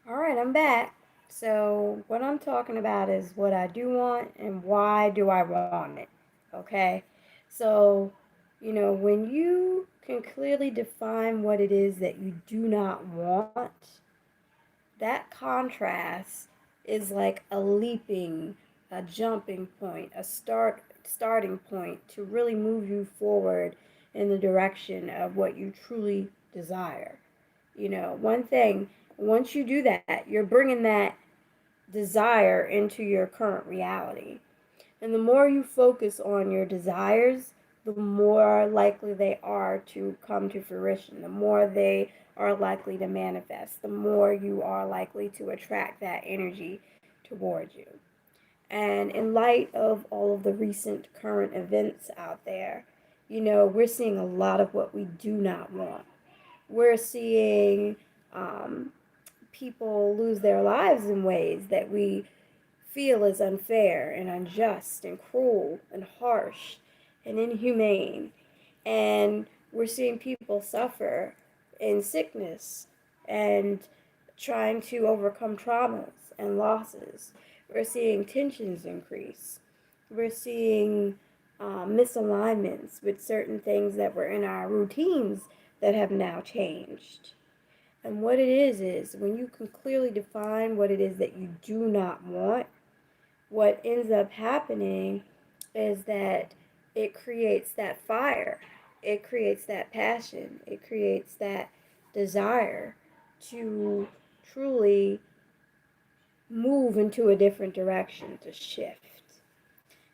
All right, I'm back. So, what I'm talking about is what I do want and why do I want it. Okay? So, when you can clearly define what it is that you do not want, that contrast is like a leaping, a jumping point, a starting point to really move you forward in the direction of what you truly desire. One thing, once you do that, you're bringing that desire into your current reality. And the more you focus on your desires, the more likely they are to come to fruition, the more they are likely to manifest, the more you are likely to attract that energy towards you. And in light of all of the recent current events out there, we're seeing a lot of what we do not want. We're seeing um, people lose their lives in ways that we feel is unfair and unjust and cruel and harsh and inhumane. And we're seeing people suffer in sickness and trying to overcome traumas and losses. We're seeing tensions increase. We're seeing misalignments with certain things that were in our routines that have now changed. And what it is when you can clearly define what it is that you do not want, what ends up happening is that it creates that fire, it creates that passion, it creates that desire to truly move into a different direction, to shift.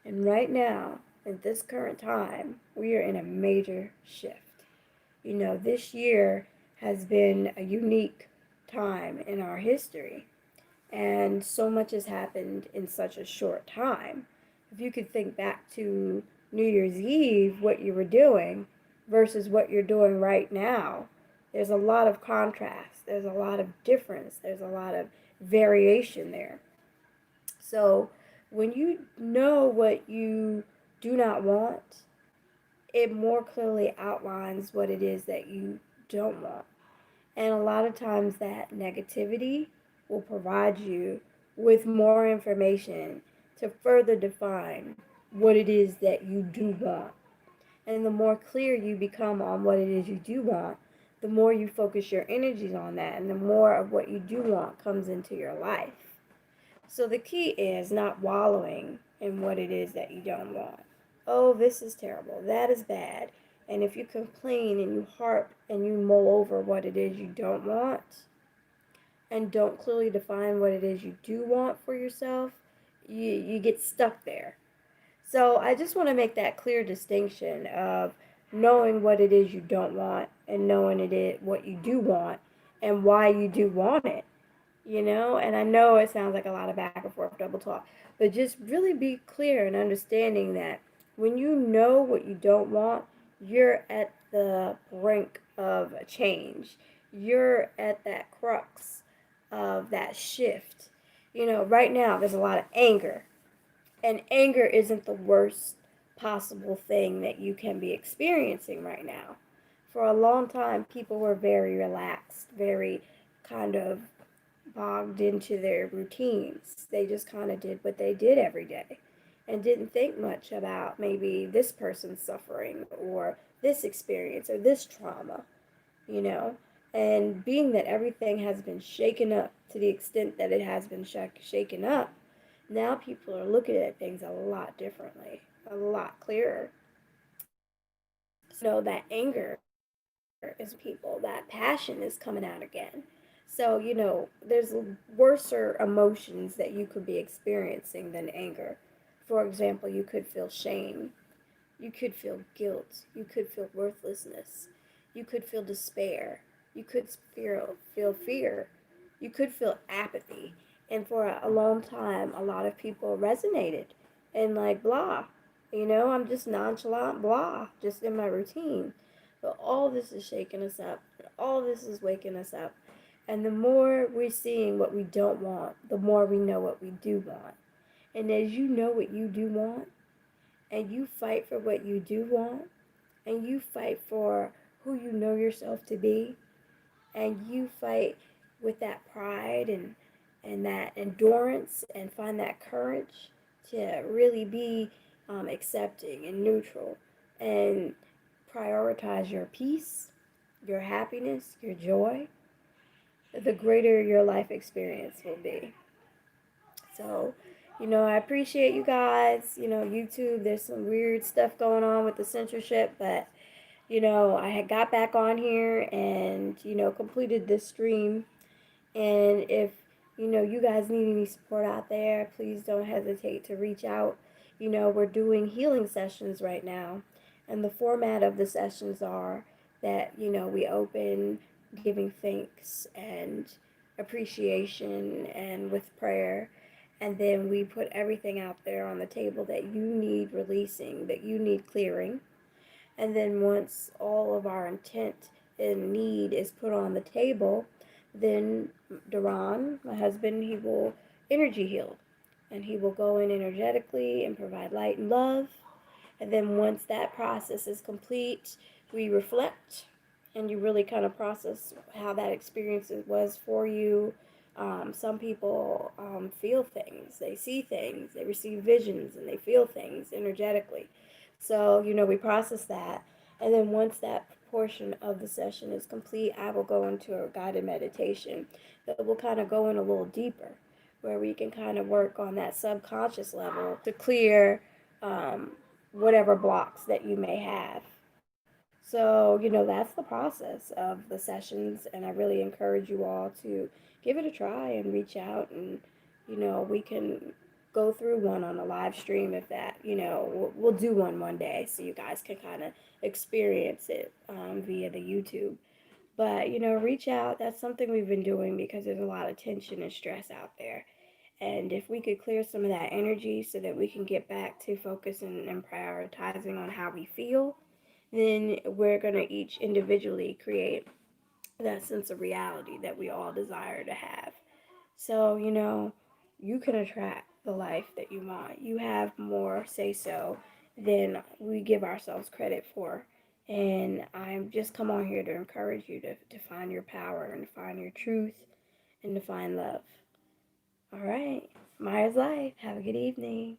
And right now, at this current time, we are in a major shift. This year has been a unique time in our history, and so much has happened in such a short time. If you could think back to New Year's Eve, what you were doing versus what you're doing right now, there's a lot of contrast, there's a lot of difference, there's a lot of variation there. So when you know what you do not want, it more clearly outlines what it is that you don't want. And a lot of times that negativity will provide you with more information to further define what it is that you do want. And the more clear you become on what it is you do want, the more you focus your energies on that, and the more of what you do want comes into your life. So the key is not wallowing in what it is that you don't want. Oh, this is terrible. That is bad. And if you complain and you harp and you mull over what it is you don't want and don't clearly define what it is you do want for yourself, you get stuck there. So I just want to make that clear distinction of knowing what it is you don't want and knowing it is what you do want and why you do want it. And I know it sounds like a lot of back and forth double talk, but just really be clear and understanding that when you know what you don't want, you're at the brink of a change. You're at that crux of that shift. Right now there's a lot of anger, and anger isn't the worst possible thing that you can be experiencing right now. For a long time, people were very relaxed, very kind of bogged into their routines. They just kind of did what they did every day and didn't think much about maybe this person's suffering or this experience or this trauma, you know. And being that everything has been shaken up to the extent that it has been shaken up, now people are looking at things a lot differently, a lot clearer. So that anger is people, that passion is coming out again. So, there's worser emotions that you could be experiencing than anger. For example, you could feel shame, you could feel guilt, you could feel worthlessness, you could feel despair, you could feel fear, you could feel apathy. And for a long time, a lot of people resonated and like blah, I'm just nonchalant, blah, just in my routine. But all this is shaking us up, and all this is waking us up. And the more we're seeing what we don't want, the more we know what we do want. And as you know what you do want, and you fight for what you do want, and you fight for who you know yourself to be, and you fight with that pride and that endurance, and find that courage to really be accepting and neutral, and prioritize your peace, your happiness, your joy, the greater your life experience will be. So, I appreciate you guys. YouTube, there's some weird stuff going on with the censorship, but I had got back on here and, completed this stream. And if, you guys need any support out there, please don't hesitate to reach out. We're doing healing sessions right now. And the format of the sessions are that, we open giving thanks and appreciation and with prayer. And then we put everything out there on the table that you need releasing, that you need clearing. And then once all of our intent and need is put on the table, then Duran, my husband, he will energy heal. And he will go in energetically and provide light and love. And then once that process is complete, we reflect and you really kind of process how that experience was for you. Some people feel things, they see things, they receive visions, and they feel things energetically. So, we process that. And then once that portion of the session is complete, I will go into a guided meditation that will kind of go in a little deeper, where we can kind of work on that subconscious level to clear whatever blocks that you may have. So, that's the process of the sessions, and I really encourage you all to give it a try and reach out, and, we can go through one on a live stream if that, we'll do one day so you guys can kind of experience it via the YouTube. But, reach out. That's something we've been doing because there's a lot of tension and stress out there. And if we could clear some of that energy so that we can get back to focusing and prioritizing on how we feel, then we're going to each individually create that sense of reality that we all desire to have. So, you can attract the life that you want. You have more say so than we give ourselves credit for. And I'm just come on here to encourage you to find your power and to find your truth and to find love. All right. Maya's Life. Have a good evening.